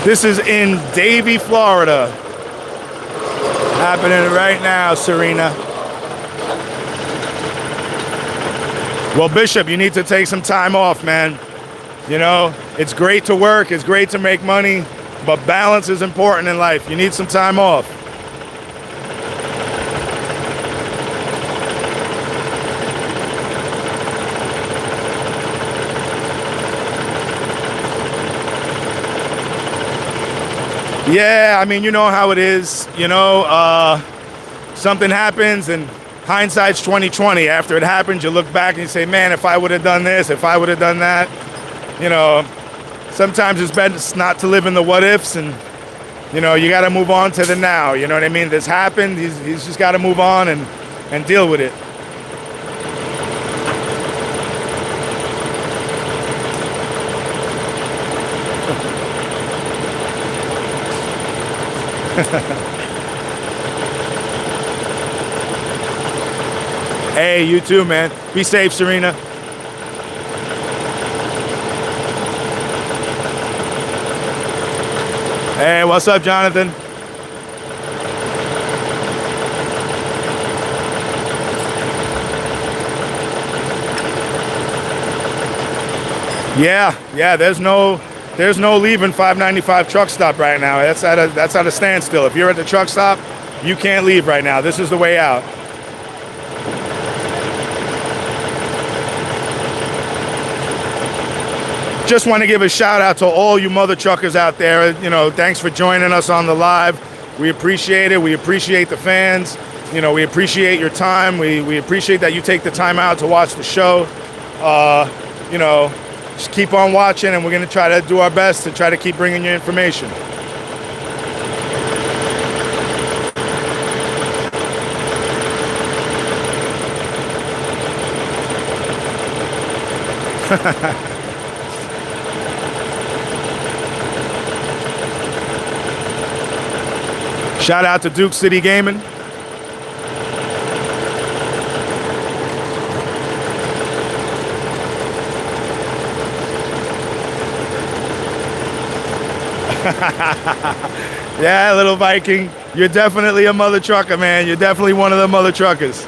This is in Davie, Florida. Happening right now, Serena. Well, Bishop, you need to take some time off, man. You know, it's great to work, it's great to make money, but balance is important in life. You need some time off. Yeah, I mean, you know how it is. You know, something happens and hindsight's 20/20. After it happens, you look back and you say, man, if I would have done this, if I would have done that. You know, sometimes it's best not to live in the what ifs, and, you know, you got to move on to the now. You know what I mean? This happened. He's just got to move on and deal with it. Hey, you too, man. Be safe, Serena. Hey, what's up, Jonathan? Yeah, there's no leaving 595 truck stop right now. That's at a standstill. If you're at the truck stop, you can't leave right now. This is the way out. just want to give a shout out to all you mother truckers out there. You know, thanks for joining us on the live. We appreciate it. We appreciate the fans. You know, we appreciate your time. We appreciate that you take the time out to watch the show. You know, just keep on watching, and we're going to try to do our best to try to keep bringing you information. Shout out to Duke City Gaming. Yeah, little Viking, you're definitely a mother trucker, man. You're definitely one of the mother truckers.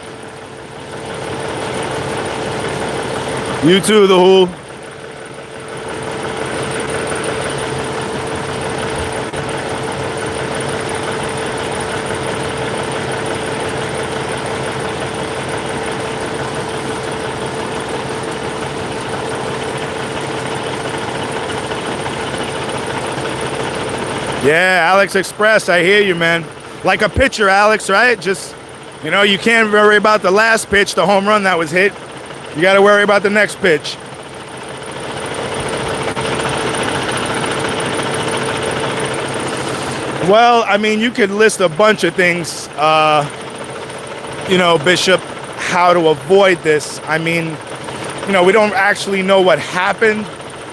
You too, the Who. Yeah, Alex Express, I hear you, man. Like a pitcher, Alex, right? Just, you know, you can't worry about the last pitch, the home run that was hit. You got to worry about the next pitch. Well, I mean, you could list a bunch of things, you know, Bishop, how to avoid this. I mean, you know, we don't actually know what happened,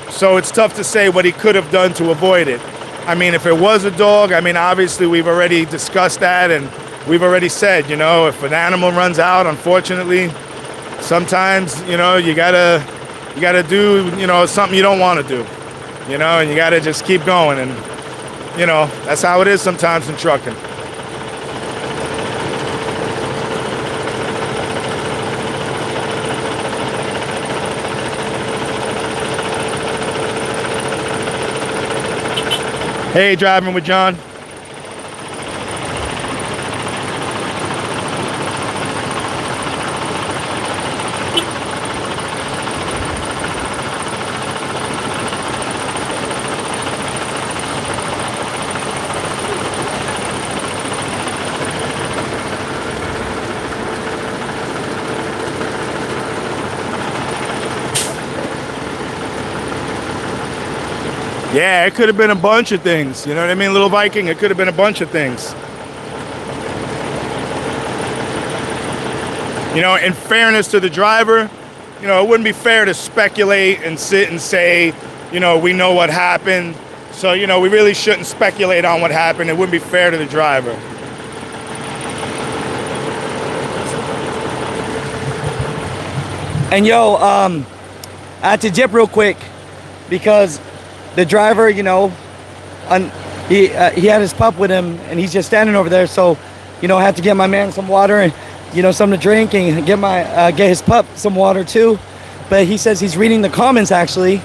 so it's tough to say what he could have done to avoid it. I mean, if it was a dog, I mean, obviously we've already discussed that, and we've already said, you know, if an animal runs out, unfortunately, sometimes, you know, you gotta do, you know, something you don't want to do, you know, and you gotta just keep going, and, you know, that's how it is sometimes in trucking. Hey, driving with John. Yeah, it could have been a bunch of things. You know what I mean, little Viking? It could have been a bunch of things. You know, in fairness to the driver, you know, it wouldn't be fair to speculate and sit and say, you know, we know what happened. So, you know, we really shouldn't speculate on what happened. It wouldn't be fair to the driver. And yo, I had to dip real quick because the driver, you know, he had his pup with him, and he's just standing over there. So, you know, I had to get my man some water and, you know, something to drink, and get his pup some water too. But he says he's reading the comments. Actually,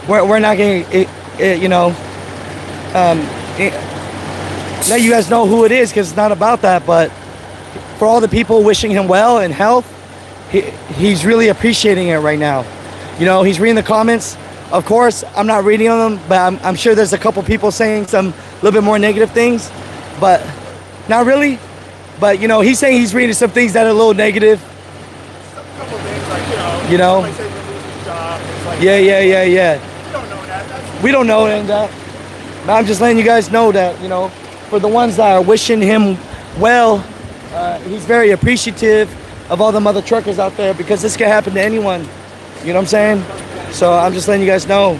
we're not going to, you know, let you guys know who it is, because it's not about that. But for all the people wishing him well and health, he's really appreciating it right now. You know, he's reading the comments. Of course, I'm not reading them, but I'm sure there's a couple people saying some little bit more negative things, but not really. But, you know, he's saying he's reading some things that are a little negative. A couple things like, you know, like say we're losing job, things like yeah. We don't know that. We don't know that. But I'm just letting you guys know that, you know, for the ones that are wishing him well, he's very appreciative of all the mother truckers out there, because this can happen to anyone. You know what I'm saying? So I'm just letting you guys know.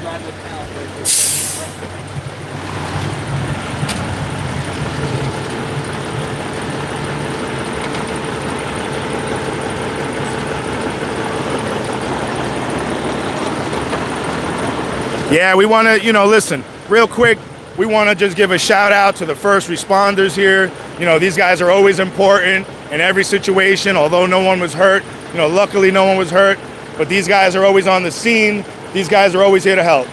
Yeah, we want to, you know, listen, real quick, we want to just give a shout out to the first responders here. You know, these guys are always important in every situation, although no one was hurt. You know, luckily no one was hurt, but these guys are always on the scene. These guys are always here to help.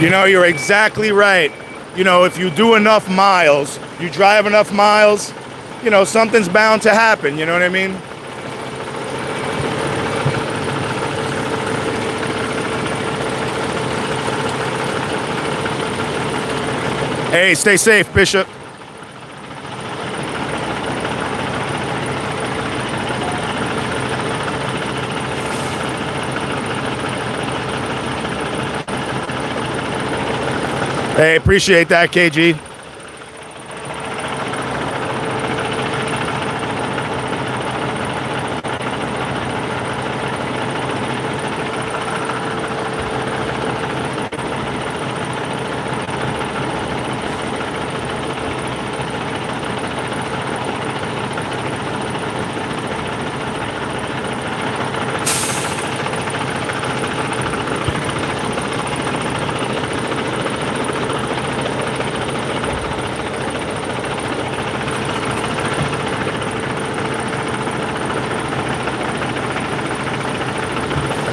You know, you're exactly right. You know, if you do enough miles, you drive enough miles, you know, something's bound to happen. You know what I mean? Hey, stay safe, Bishop. Hey, appreciate that, KG.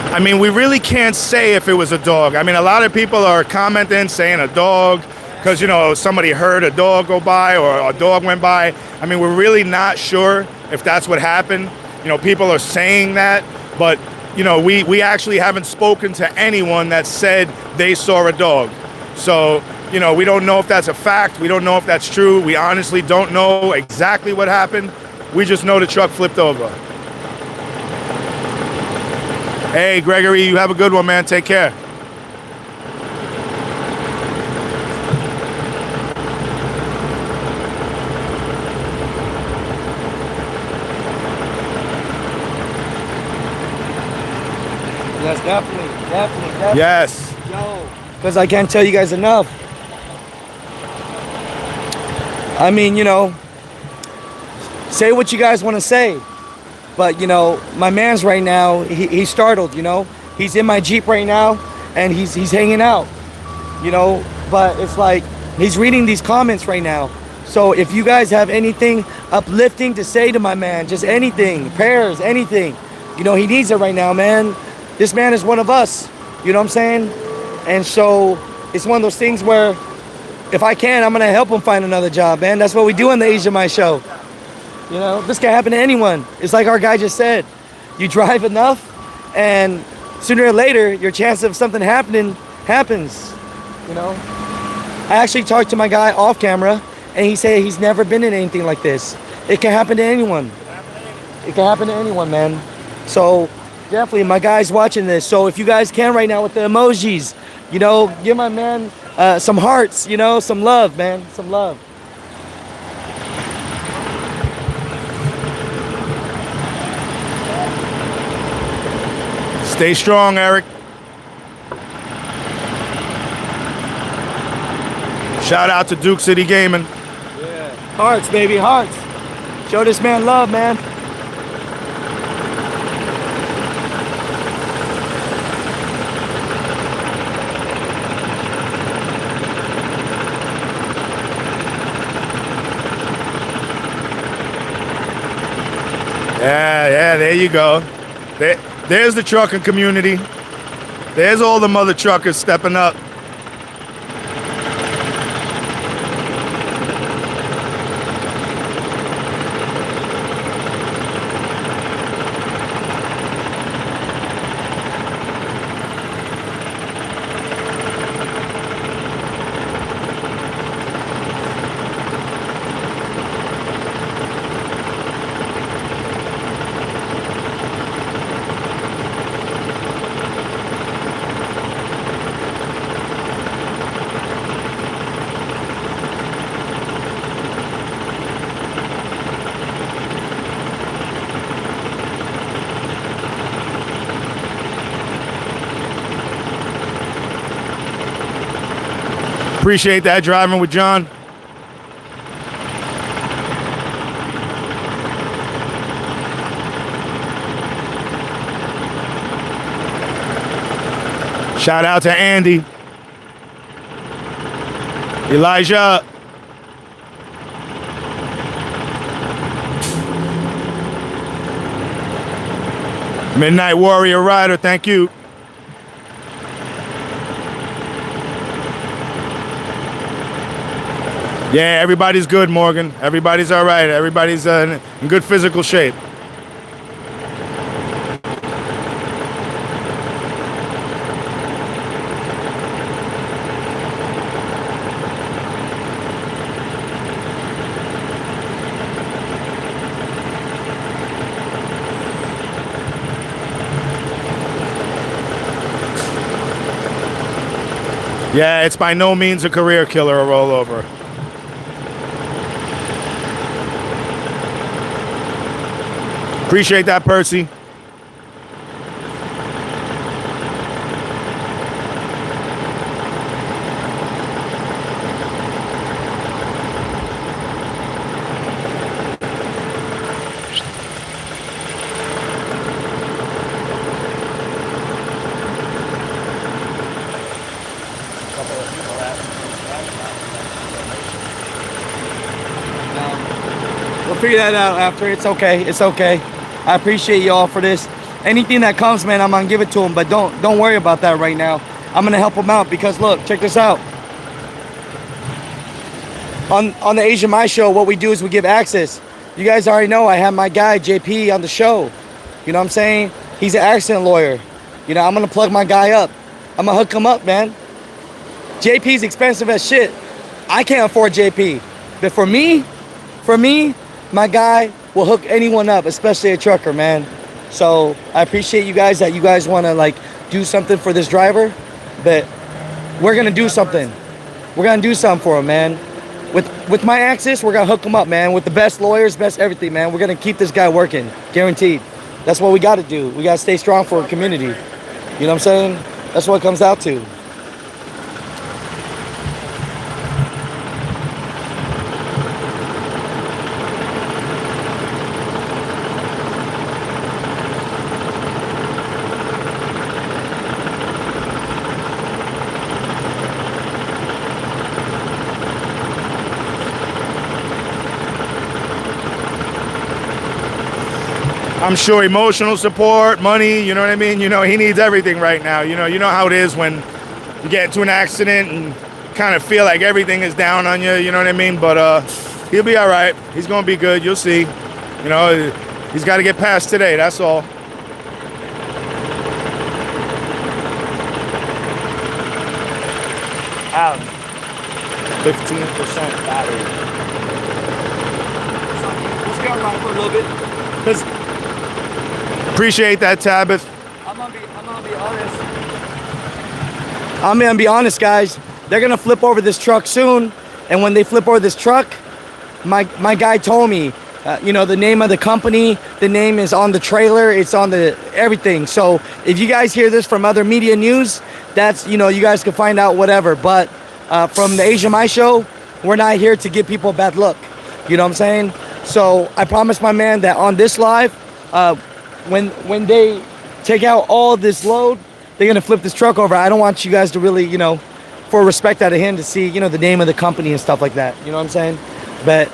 I mean, we really can't say if it was a dog. I mean, a lot of people are commenting saying a dog because, you know, somebody heard a dog go by or a dog went by. I mean, we're really not sure if that's what happened. You know, people are saying that, but, you know, we actually haven't spoken to anyone that said they saw a dog. So, you know, we don't know if that's a fact. We don't know if that's true. We honestly don't know exactly what happened. We just know the truck flipped over. Hey, Gregory, you have a good one, man. Take care. Yes, definitely. Yes. Yo, because I can't tell you guys enough. I mean, you know, say what you guys want to say. But, you know, my man's right now, he's startled, you know. He's in my Jeep right now, and he's hanging out, you know. But it's like, he's reading these comments right now. So if you guys have anything uplifting to say to my man, just anything, prayers, anything, you know, he needs it right now, man. This man is one of us, you know what I'm saying? And so it's one of those things where if I can, I'm going to help him find another job, man. That's what we do on the Asian Mai Show. You know, this can happen to anyone. It's like our guy just said. You drive enough, and sooner or later, your chance of something happening happens. You know? I actually talked to my guy off camera, and he said he's never been in anything like this. It can happen to anyone. It can happen to anyone, man. So, definitely, my guy's watching this. So, if you guys can right now with the emojis, you know, give my man some hearts, you know, some love, man. Some love. Stay strong, Eric. Shout out to Duke City Gaming. Yeah. Hearts, baby, hearts. Show this man love, man. Yeah, there you go. There's the trucking community. There's all the mother truckers stepping up. Appreciate that, driving with John. Shout out to Andy. Elijah. Midnight Warrior Rider, thank you. Yeah, everybody's good, Morgan. Everybody's all right. Everybody's in good physical shape. Yeah, it's by no means a career killer or rollover. Appreciate that, Percy. We'll figure that out after. It's okay. It's okay. I appreciate y'all for this. Anything that comes, man, I'm gonna give it to them. But don't worry about that right now. I'm gonna help them out because look, check this out. On the Asian Mai Show, what we do is we give access. You guys already know I have my guy JP on the show. You know what I'm saying? He's an accident lawyer. You know, I'm gonna plug my guy up. I'm gonna hook him up, man. JP's expensive as shit. I can't afford JP. But for me, my guy will hook anyone up, especially a trucker, man. So I appreciate you guys that you guys want to like do something for this driver, but we're gonna do something. We're gonna do something for him, man. With my access, we're gonna hook him up, man. With the best lawyers, best everything, man. We're gonna keep this guy working, guaranteed. That's what we got to do. We got to stay strong for our community. You know what I'm saying? That's what it comes out to. I'm sure emotional support, money, you know what I mean? You know, he needs everything right now. You know how it is when you get into an accident and kind of feel like everything is down on you, you know what I mean? But he'll be all right. He's going to be good. You'll see. You know, he's got to get past today. That's all. Out. 15% battery. Let's go around for a little bit. Appreciate that, Tabith. I'm gonna be honest. I'm gonna be honest, guys. They're gonna flip over this truck soon, and when they flip over this truck, my guy told me, you know, the name of the company, the name is on the trailer, it's on the everything. So if you guys hear this from other media news, that's, you know, you guys can find out whatever. But from the Asian Mai Show, we're not here to give people a bad look. You know what I'm saying? So I promised my man that on this live, when they take out all this load, they're gonna flip this truck over. I don't want you guys to really, you know, for respect out of him, to see, you know, the name of the company and stuff like that. You know what I'm saying? But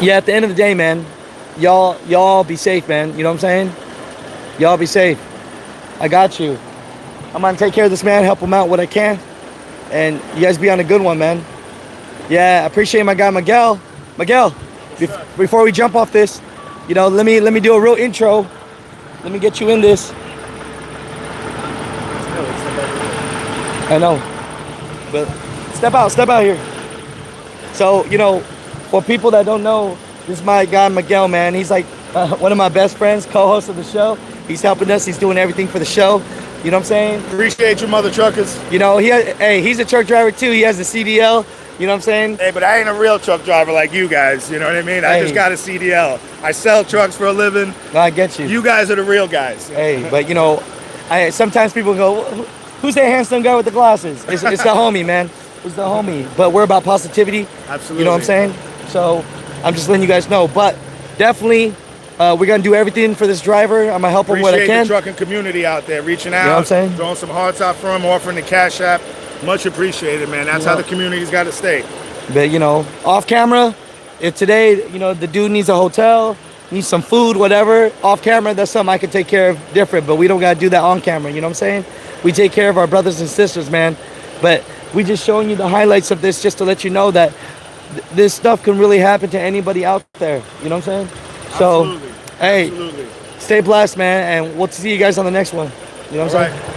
yeah, at the end of the day, man, y'all be safe, man. You know what I'm saying? Y'all be safe. I got you. I'm gonna take care of this man, help him out what I can, and you guys be on a good one, man. Yeah, I appreciate my guy Miguel. Before we jump off this, you know, let me do a real intro. Let me get you in this. I know, but step out here. So, you know, for people that don't know, this is my guy Miguel, man. He's like one of my best friends, co-host of the show. He's helping us. He's doing everything for the show. You know what I'm saying? Appreciate you, mother truckers. You know, he's a truck driver too. He has a CDL. You know what I'm saying? Hey, but I ain't a real truck driver like you guys. You know what I mean? I just got a CDL. I sell trucks for a living. No, I get you. You guys are the real guys. Hey, but you know, sometimes people go, who's that handsome guy with the glasses? It's the homie, man. It's the homie. But we're about positivity. Absolutely. You know what I'm saying? So I'm just letting you guys know. But definitely, we're going to do everything for this driver. I'm going to help him what I Appreciate can. the trucking community out there reaching out. You know what I'm saying? Throwing some hearts out for him, offering the cash app. Much appreciated, man. That's how the community's got to stay. But, you know, off camera, if today, you know, the dude needs a hotel, needs some food, whatever, off camera, that's something I can take care of different. But we don't got to do that on camera. You know what I'm saying? We take care of our brothers and sisters, man. But We just showing you the highlights of this just to let you know that this stuff can really happen to anybody out there. You know what I'm saying? So, Absolutely. hey, Absolutely. stay blessed, man, and we'll see you guys on the next one. You know what I'm saying? Right.